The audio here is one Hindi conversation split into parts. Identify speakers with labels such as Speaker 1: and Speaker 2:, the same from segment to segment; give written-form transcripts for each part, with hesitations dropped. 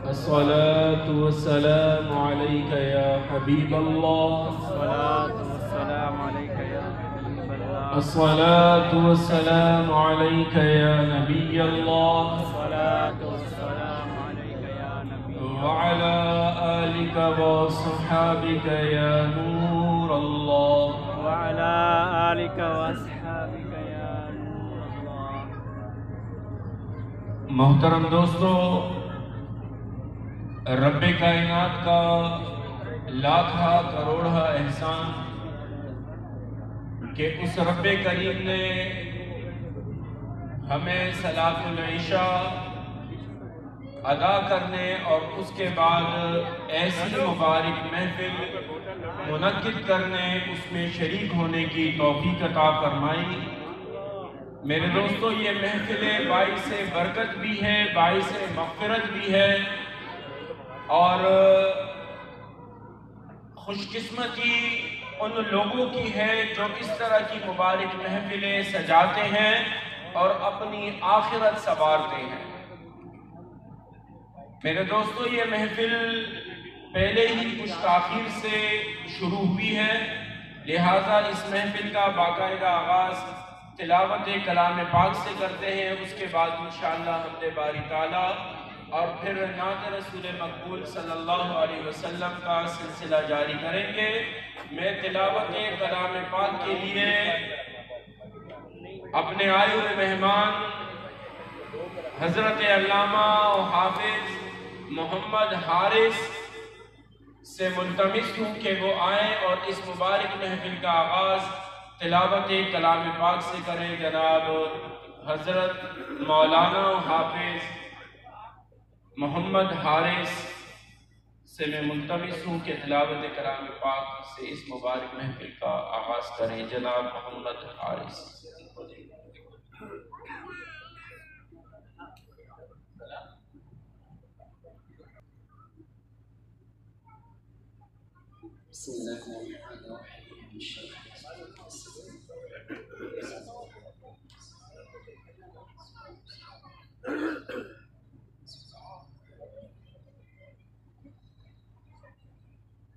Speaker 1: अस्सलातु वस्सलामु अलैका या हबीबल्लाह। अस्सलातु वस्सलामु अलैका या नबियल्लाह। व अला आलिका व अस्हाबिका या नूरल्लाह। मोहतरम दोस्तों, रब्बे कायनात का लाखा करोड़ा एहसान कि उस रब्बे करीम ने हमें सलातुल इशा अदा करने और उसके बाद ऐसी मुबारक महफिल मुनक्किद करने, उसमें शरीक होने की तौफीक अता फरमाई। मेरे दोस्तों, ये महफिल बाइस बरकत भी है, बाइस मग़फ़िरत भी है और खुशकिस्मती उन लोगों की है जो इस तरह की मुबारक महफिलें सजाते हैं और अपनी आखिरत संवारते हैं। मेरे दोस्तों, ये महफिल पहले ही कुछ ताख़ीर से शुरू हुई है, लिहाजा इस महफिल का बाकायदा आगाज़ तिलावत कलाम पाक से करते हैं। उसके बाद इंशाअल्लाह हमदे बारी ताला और फिर नात रसूल मकबूल सल्लल्लाहु अलैहि वसल्लम का सिलसिला जारी करेंगे। मैं तिलावत कलाम पाक के लिए अपने आए हुए मेहमान हज़रत अल्लामा और हाफिज मोहम्मद हारिस से मुल्तमिस हूँ कि वो आए और इस मुबारक महफिल का आगाज़ तिलावत कलाम पाक से करें। जनाब हज़रत मौलाना हाफिज मोहम्मद हारिस से मैं मुल्तमिस हूँ कि तिलावत कलाम पाक से इस मुबारक महफिल का आगाज़ करें। जनाब मोहम्मद हारिस।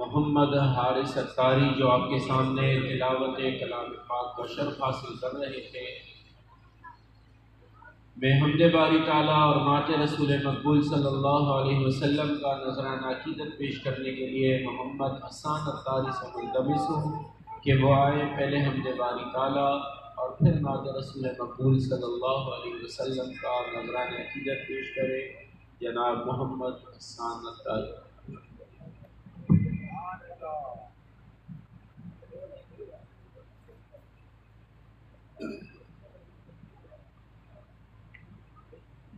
Speaker 1: मोहम्मद हारिस अत्तारी जो आपके सामने तिलावत कलाम पाक का शर्फ हासिल कर रहे थे, मैं हमद बारी ताला और नात रसूल मकबूल सल्लल्लाहु अलैहि वसल्लम का नजराना अकीदत पेश करने के लिए मोहम्मद हसन अत्तारी से मुल्तमिस हूँ कि वो आए, पहले हमद बारी ताला और फिर नात रसूल मकबूल सल्लल्लाहु अलैहि वसल्लम का नजराना अकीदत पेश करें। जनाब मोहम्मद हसन अत्तारी।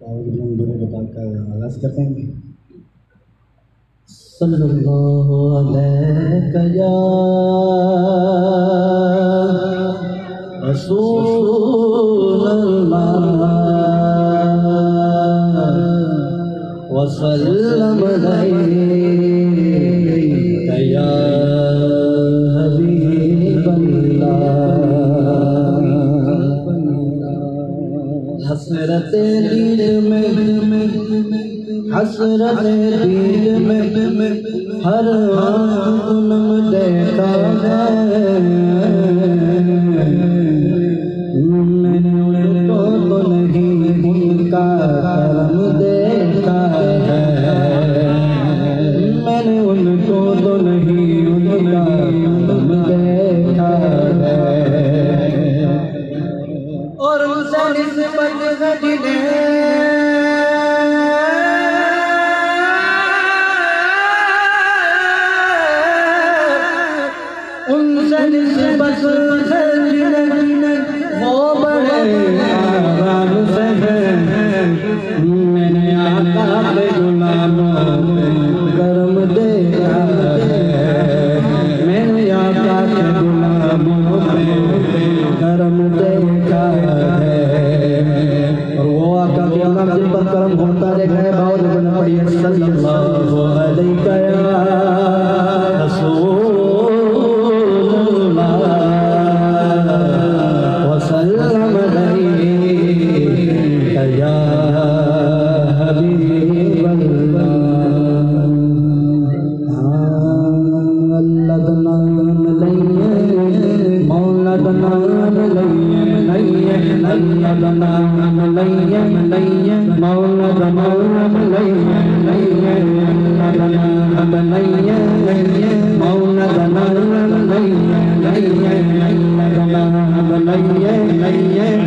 Speaker 2: बताकर आगाज़ करते हैं।
Speaker 3: सल्लल्लाहु अलैहि या रसूलल्लाह वसल्लम अलैका या हबीबल्लाह। हसरत दिल में हसरत दिल में हर जुल्म देखा है। मैंने उनको तो नहीं उनका करम देखा है। मैंने उनको तो नहीं उनका करम देखा है। और उनसे निस्बत है जिन्हें वो बड़े आराम से है। मैंने आका के गुलामों पे करम देखा है। मैंने आका के गुलामों पे करम देखा है। और वो आका के गुलाम जिन पर करम होता देखा है। बाउल बन पड़ी है सल्लल्लाहु अलैहि वसल्लम या हबीबल्लाह। अल्लाह का नाम लइए मौला का नाम लइए अल्लाह का नाम लइए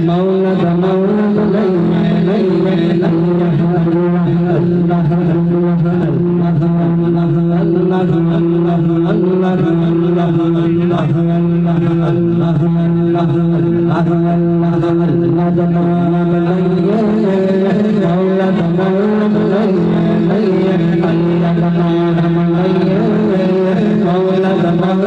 Speaker 3: मौला का नाम लइए अल्लाह का नाम लइए मौला का नाम लइए अल्लाह का नाम लइए मौला का नाम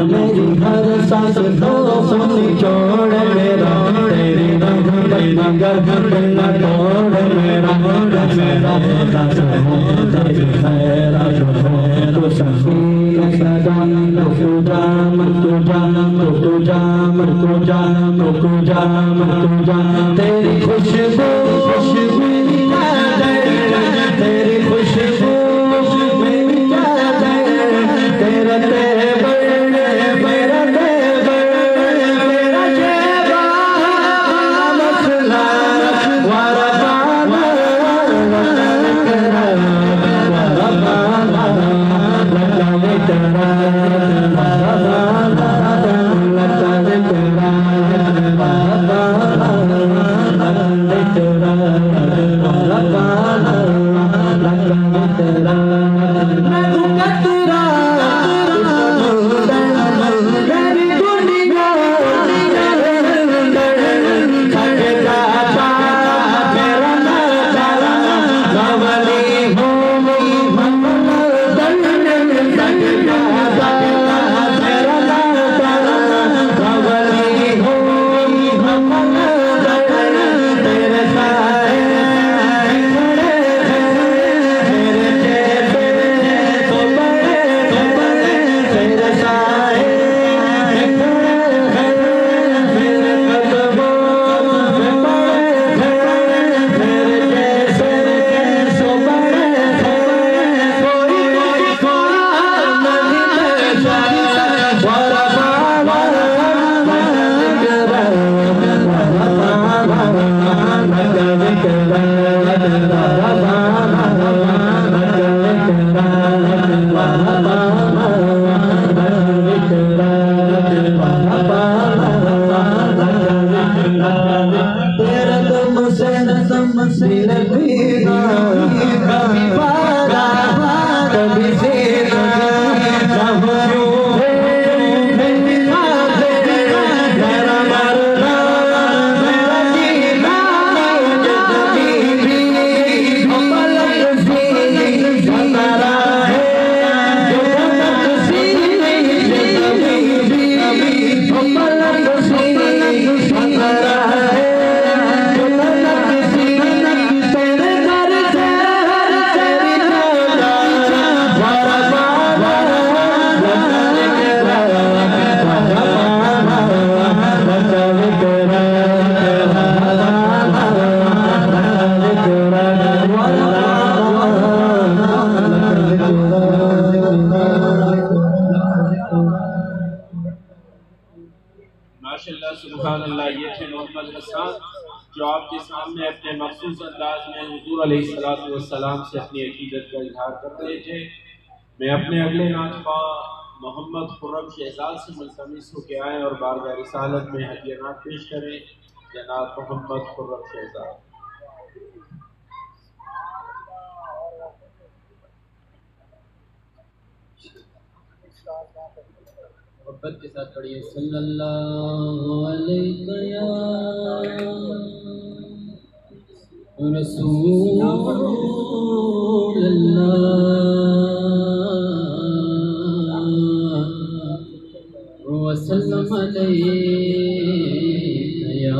Speaker 3: मेरी हर सांस छोड़ मेरा तेरी तोड़ मेरा तो सफीर सदा तेरी खुशबू तेरी खुशबू
Speaker 1: सुभान अल्लाह। ये थे मोहम्मद हसन जो आपके सामने अपने मखसूस अंदाज में हुजूर अलैहिस्सलाम से अपनी अकीदत का इजहार कर रहे थे। मैं अपने अगले नातखा मोहम्मद खुर्रम शहजाद से मुल्तमिस हो के आए और बारगाह रिसालत में हदियात पेश करें। जनाब मोहम्मद खुर्रम शहजाद।
Speaker 2: मोहब्बत के साथ पढ़िए सल्लल्लाहु अलैहि या रसूल अल्लाह वसल्लम अलैहि या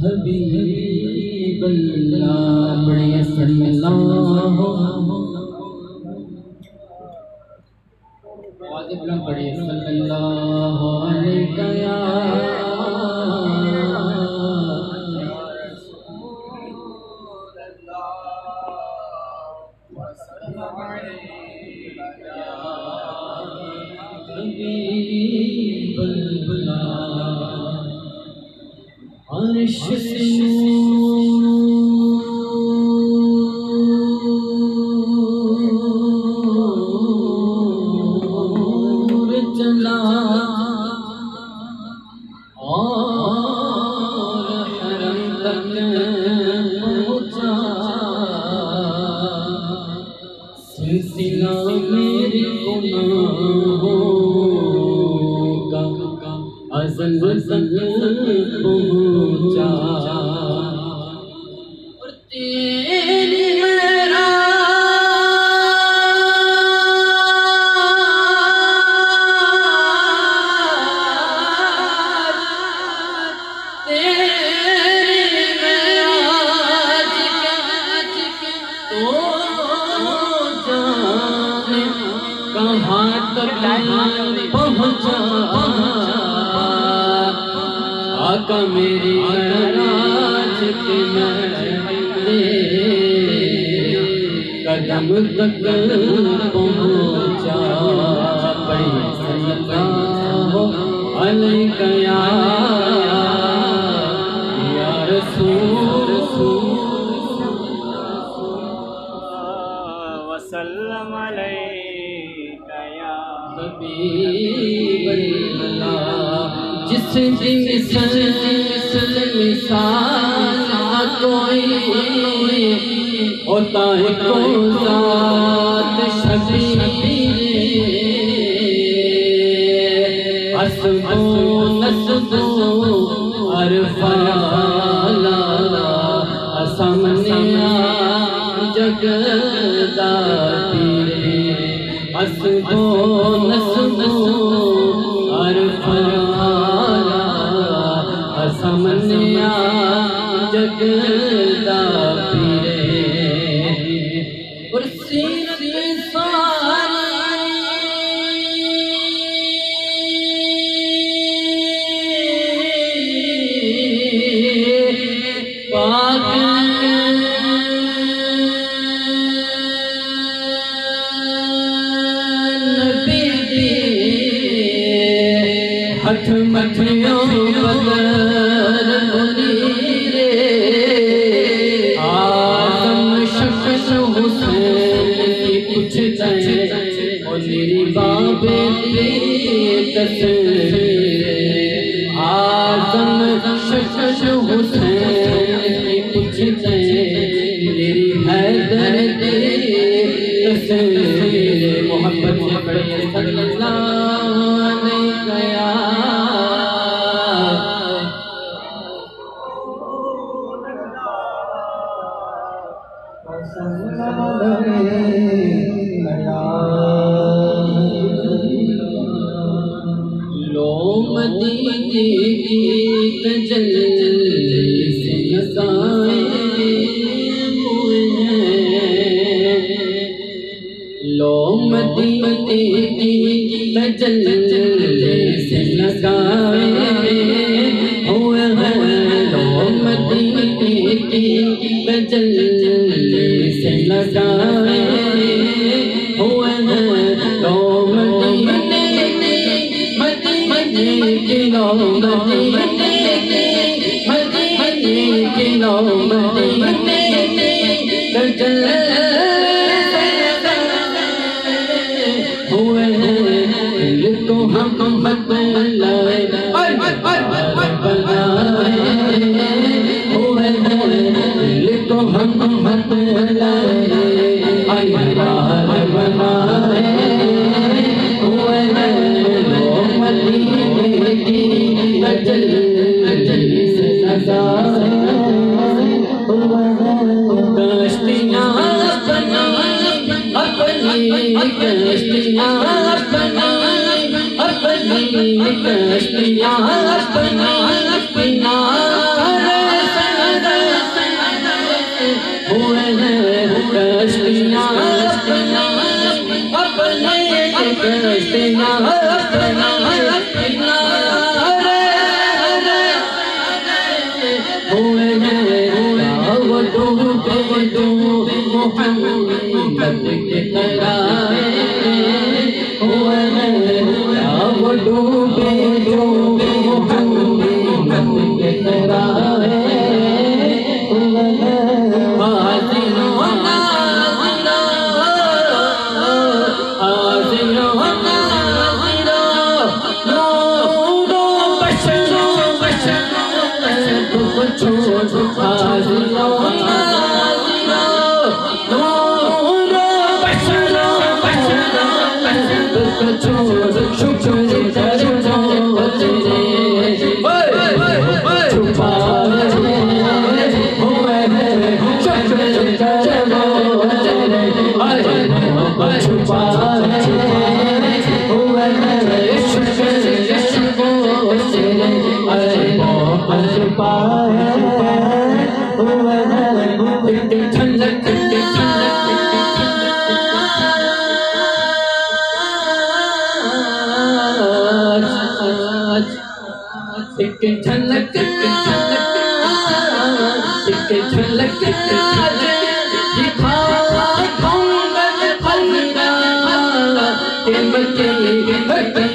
Speaker 2: हबीब अल्लाह। पढ़िए सल्लल्लाहु पढ़िए सल्लल्लाहु अलैहि या हबीब अल्लाह। अर्श से सिलसिला मेरे गुनाहों का अज़ल तक पहुँचा और तेरी मेरा कहाँ तक पहुँचा आका मेरी मेराज के कदम तक पहुँचा। पढ़िए सल्लल्लाहु अलैहि या रसूल
Speaker 4: वसल्लम अलैका या
Speaker 2: हबीब अल्लाह। जिस मिसल मिसाल कोई होता है को ज़ात शबीर हस्बो नस्बो अरफाला सामने जगदा पीरे हस्बो नस्बो अरफाला सामने जगदा पीरे और सीरत पाक नबी दी हठ मठियों बगर मुनीरे आदम शक्ल हुसैन की कुछ तय और मेरी बाबे दी तस्वीरे आदम शक्ल हुसैन की कुछ तय मेरी हैदर दी तस्वीरे। मोहब्बत से पढ़िए सल्लल्लाहु अलैहि या लो मदीने की तजल्ली से लगाए हुए हैं। लो मदीने की तजल्ली से लगाए हुए हैं। लो मदीने की तजल्ली से लगाए हुए हैं। लो मदीने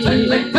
Speaker 5: झलक